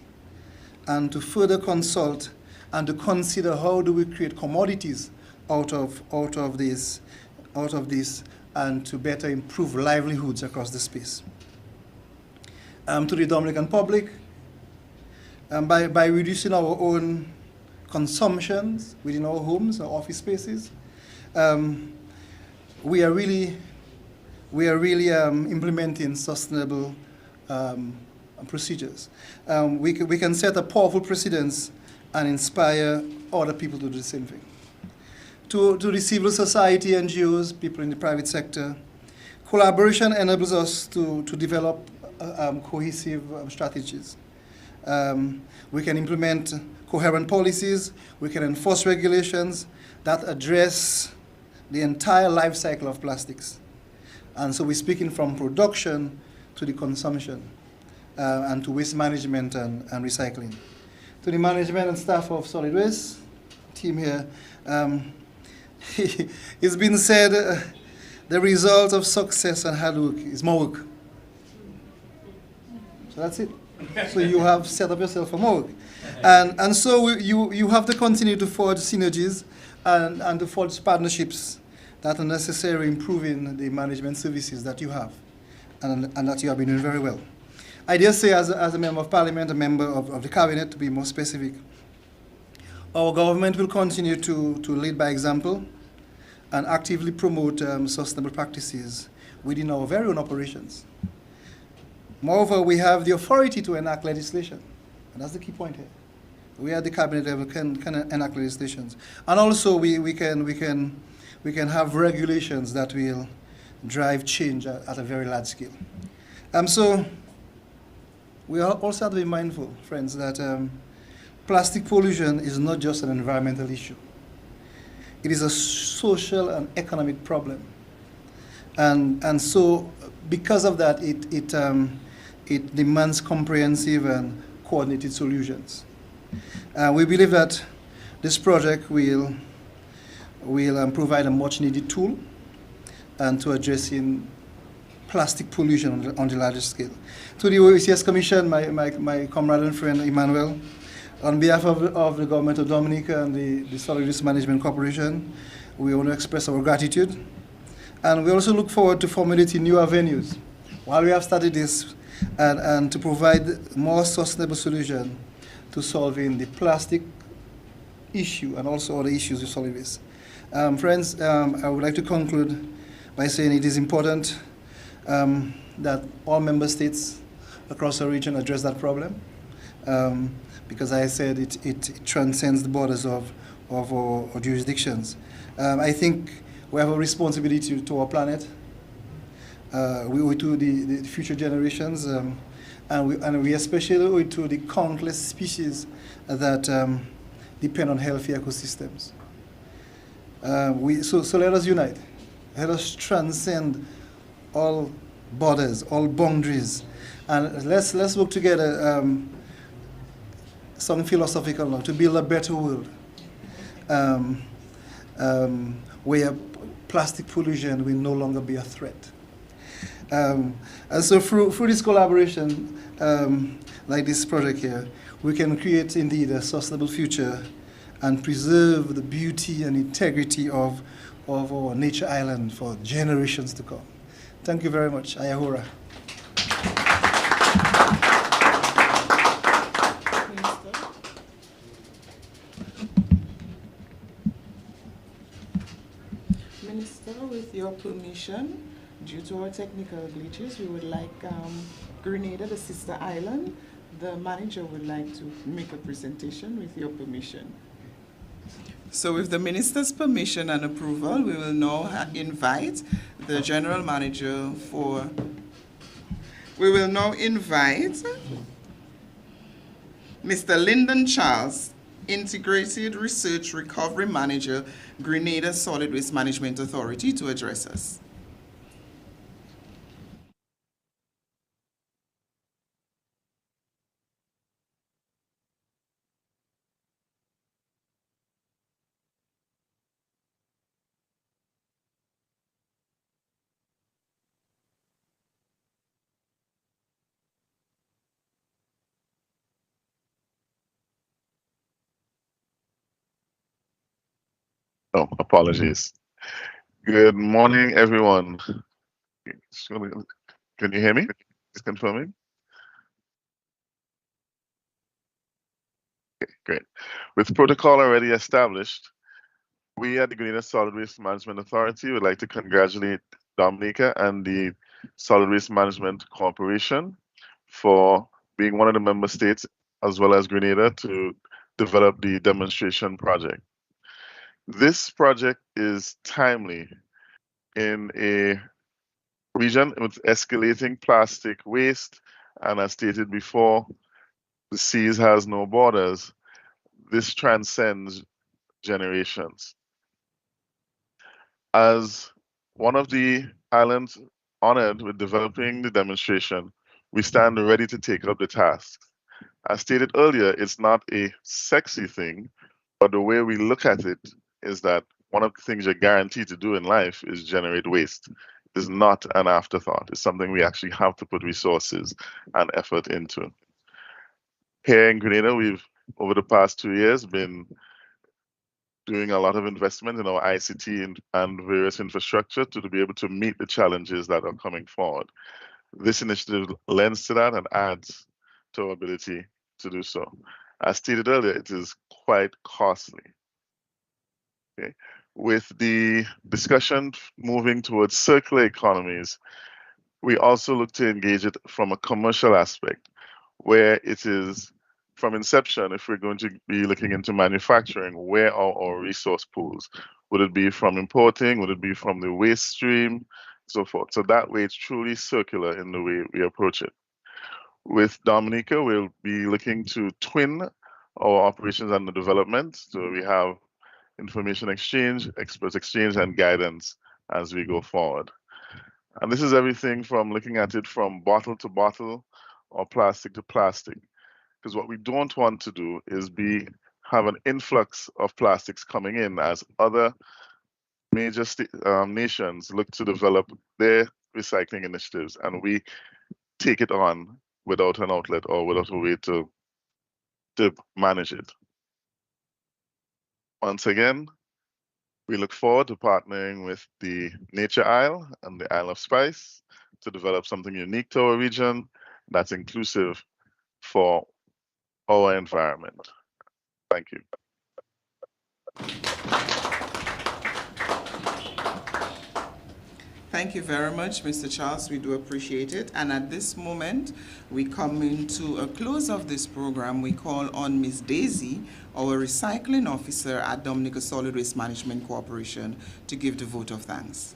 and to further consult and to consider how do we create commodities out of this and to better improve livelihoods across the space. to the Dominican public, by reducing our own consumptions within our homes, our office spaces. We are really implementing sustainable procedures. We can set a powerful precedence and inspire other people to do the same thing. To the civil society, NGOs, people in the private sector, collaboration enables us to develop cohesive strategies. We can implement coherent policies, we can enforce regulations that address the entire life cycle of plastics. And so we're speaking from production to the consumption and to waste management and recycling. To the management and staff of solid waste team here, it's been said the result of success and hard work is more work. So that's it. So you have set up yourself for more work. And so you have to continue to forge synergies and to forge partnerships that are necessary improving the management services that you have and that you have been doing very well. I dare say as a member of parliament, a member of the cabinet to be more specific, our government will continue to lead by example and actively promote sustainable practices within our very own operations. Moreover, we have the authority to enact legislation, and that's the key point here. We at the cabinet level can enact legislations, and also we can have regulations that will drive change at a very large scale. So we also have to be mindful, friends, that plastic pollution is not just an environmental issue. It is a social and economic problem, and so because of that, it demands comprehensive and coordinated solutions. We believe that this project will provide a much-needed tool and to addressing plastic pollution on the largest scale. To the Oecs Commission, my comrade and friend Emmanuel, on behalf of the government of Dominica and the Solid Waste Management Corporation, we want to express our gratitude. And we also look forward to formulating new avenues while we have started this and to provide more sustainable solution to solving the plastic issue and also other issues with solid waste. Friends, I would like to conclude by saying it is important that all member states across our region address that problem because I said it transcends the borders of our jurisdictions. I think we have a responsibility to our planet. We owe it to the future generations, and we especially owe it to the countless species that depend on healthy ecosystems. So let us unite. Let us transcend all borders, all boundaries, and let's work together. Some philosophical now to build a better world, where plastic pollution will no longer be a threat. And so through this collaboration, like this project here, we can create indeed a sustainable future and preserve the beauty and integrity of our nature island for generations to come. Thank you very much. Ayahura. Minister, with your permission, due to our technical glitches, we would like Grenada, the sister island, the manager would like to make a presentation with your permission. So with the minister's permission and approval, we will now invite the general manager we will now invite Mr. Lyndon Charles, Integrated Research Recovery Manager, Grenada Solid Waste Management Authority, to address us. Oh, apologies. Good morning, everyone. Can you hear me? Just confirming. great. With protocol already established, we at the Grenada Solid Waste Management Authority would like to congratulate Dominica and the Solid Waste Management Corporation for being one of the member states, as well as Grenada, to develop the demonstration project. This project is timely in a region with escalating plastic waste, and as stated before, the seas has no borders. This transcends generations. As one of the islands honored with developing the demonstration, we stand ready to take up the task. As stated earlier, it's not a sexy thing, but the way we look at it is that one of the things you're guaranteed to do in life is generate waste. It's not an afterthought. It's something we actually have to put resources and effort into. Here in Grenada, we've, over the past 2 years, been doing a lot of investment in our ICT and various infrastructure to be able to meet the challenges that are coming forward. This initiative lends to that and adds to our ability to do so. As stated earlier, it is quite costly. Okay. With the discussion moving towards circular economies, we also look to engage it from a commercial aspect, where it is from inception, if we're going to be looking into manufacturing, where are our resource pools? Would it be from importing? Would it be from the waste stream? So forth. So that way it's truly circular in the way we approach it. With Dominica, we'll be looking to twin our operations and the development. So we have information exchange, expert exchange, and guidance as we go forward. And this is everything from looking at it from bottle to bottle or plastic to plastic. Because what we don't want to do is have an influx of plastics coming in as other major nations look to develop their recycling initiatives, and we take it on without an outlet or without a way to manage it. Once again, we look forward to partnering with the Nature Isle and the Isle of Spice to develop something unique to our region that's inclusive for our environment. Thank you. Thank you very much, Mr. Charles. We do appreciate it. And at this moment, we come into a close of this program. We call on Ms. Daisy, our recycling officer at Dominica Solid Waste Management Corporation, to give the vote of thanks.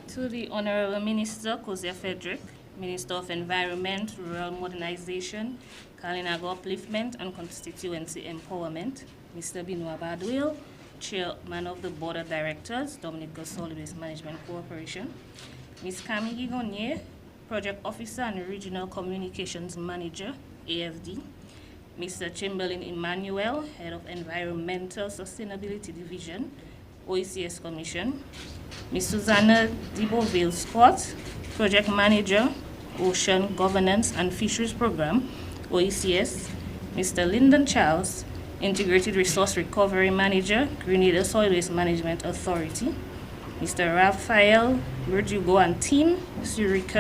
To the Honorable Minister, Kozia Frederick, Minister of Environment, Rural Modernization, Kalinago Upliftment and Constituency Empowerment, Mr. Benoit Badwil, Chairman of the Board of Directors, Dominica Solid Waste Management Corporation, Ms. Camille Gonier, Project Officer and Regional Communications Manager, AFD, Mr. Chamberlain Emmanuel, Head of Environmental Sustainability Division, OECS Commission, Ms. Susanna Diboville-Scott, Project Manager, Ocean Governance and Fisheries Program, OECS, Mr. Lyndon Charles, Integrated Resource Recovery Manager, Grenada Solid Waste Management Authority, Mr. Raphael Verdugo and team, Zurich,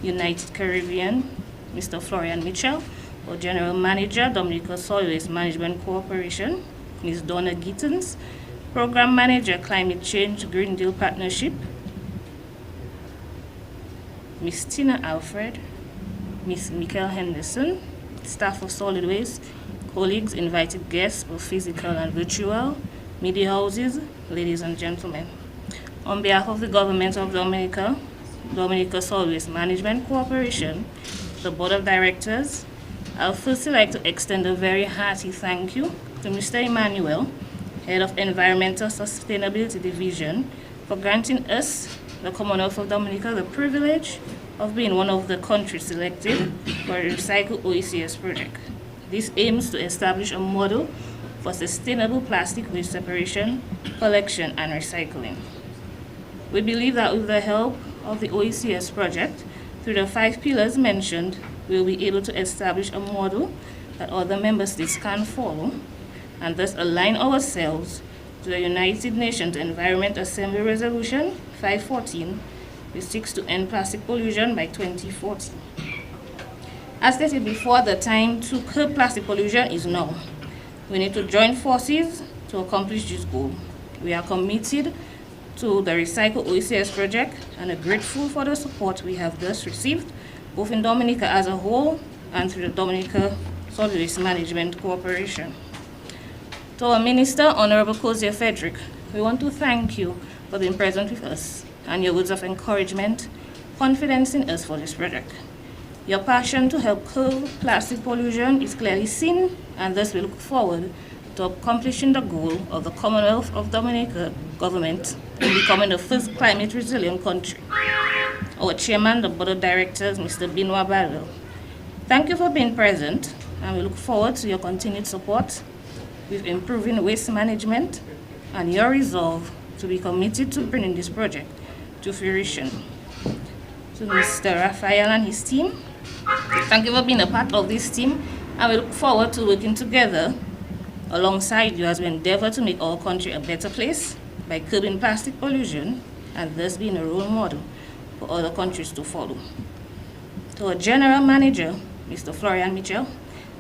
United Caribbean, Mr. Florian Mitchell, our General Manager, Dominica Solid Waste Management Corporation, Ms. Donna Gittens, Program Manager, Climate Change Green Deal Partnership, Ms. Tina Alfred, Ms. Michael Henderson, staff of Solid Waste, colleagues, invited guests, both physical and virtual, media houses, ladies and gentlemen. On behalf of the government of Dominica, Dominica Solid Waste Management Corporation, the Board of Directors, I'd firstly like to extend a very hearty thank you to Mr. Emmanuel, Head of Environmental Sustainability Division, for granting us, the Commonwealth of Dominica, the privilege of being one of the countries selected for a Recycle OECS project. This aims to establish a model for sustainable plastic waste separation, collection, and recycling. We believe that with the help of the OECS project, through the 5 pillars mentioned, we'll be able to establish a model that other member states can follow, and thus align ourselves to the United Nations Environment Assembly Resolution 514, which seeks to end plastic pollution by 2040. As stated before, the time to curb plastic pollution is now. We need to join forces to accomplish this goal. We are committed to the Recycle Oecs project and are grateful for the support we have thus received, both in Dominica as a whole and through the Dominica Solid Waste Management Corporation. To our Minister, Honorable Cozier Frederick, we want to thank you for being present with us and your words of encouragement, confidence in us for this project. Your passion to help curb plastic pollution is clearly seen, and thus we look forward to accomplishing the goal of the Commonwealth of Dominica government in becoming the first climate resilient country. Our Chairman, the Board of Directors, Mr. Benoit Barrel, thank you for being present, and we look forward to your continued support with improving waste management and your resolve to be committed to bringing this project to fruition. To Mr. Raphael and his team, thank you for being a part of this team, and we look forward to working together alongside you as we endeavor to make our country a better place by curbing plastic pollution and thus being a role model for other countries to follow. To our General Manager, Mr. Florian Mitchell,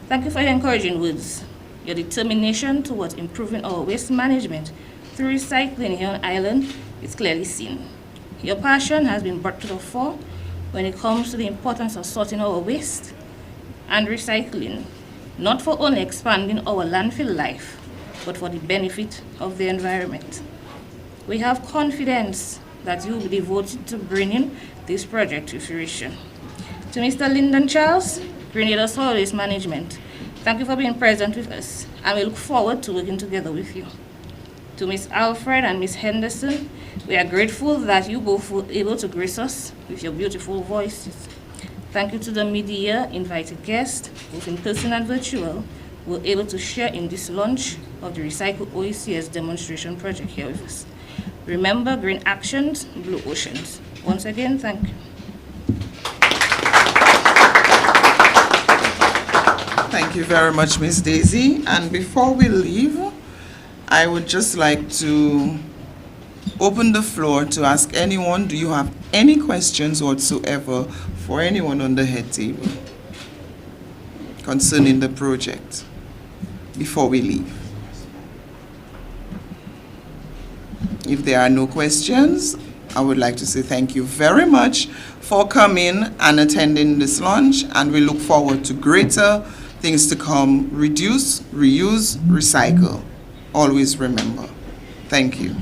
thank you for your encouraging words. Your determination towards improving our waste management through recycling here on island is clearly seen. Your passion has been brought to the fore when it comes to the importance of sorting our waste and recycling, not for only expanding our landfill life, but for the benefit of the environment. We have confidence that you will be devoted to bringing this project to fruition. To Mr. Lyndon Charles, Grenada Solid Waste Management, thank you for being present with us, and we look forward to working together with you. To Ms. Alfred and Ms. Henderson, we are grateful that you both were able to grace us with your beautiful voices. Thank you to the media, invited guests, both in person and virtual, who were able to share in this launch of the Recycle Oecs demonstration project here with us. Remember, green actions, blue oceans. Once again, thank you. Thank you very much, Ms. Daisy. And before we leave, I would just like to open the floor to ask anyone, do you have any questions whatsoever for anyone on the head table concerning the project before we leave? If there are no questions, I would like to say thank you very much for coming and attending this launch, and we look forward to greater things to come. Reduce, reuse, recycle. Always remember. Thank you.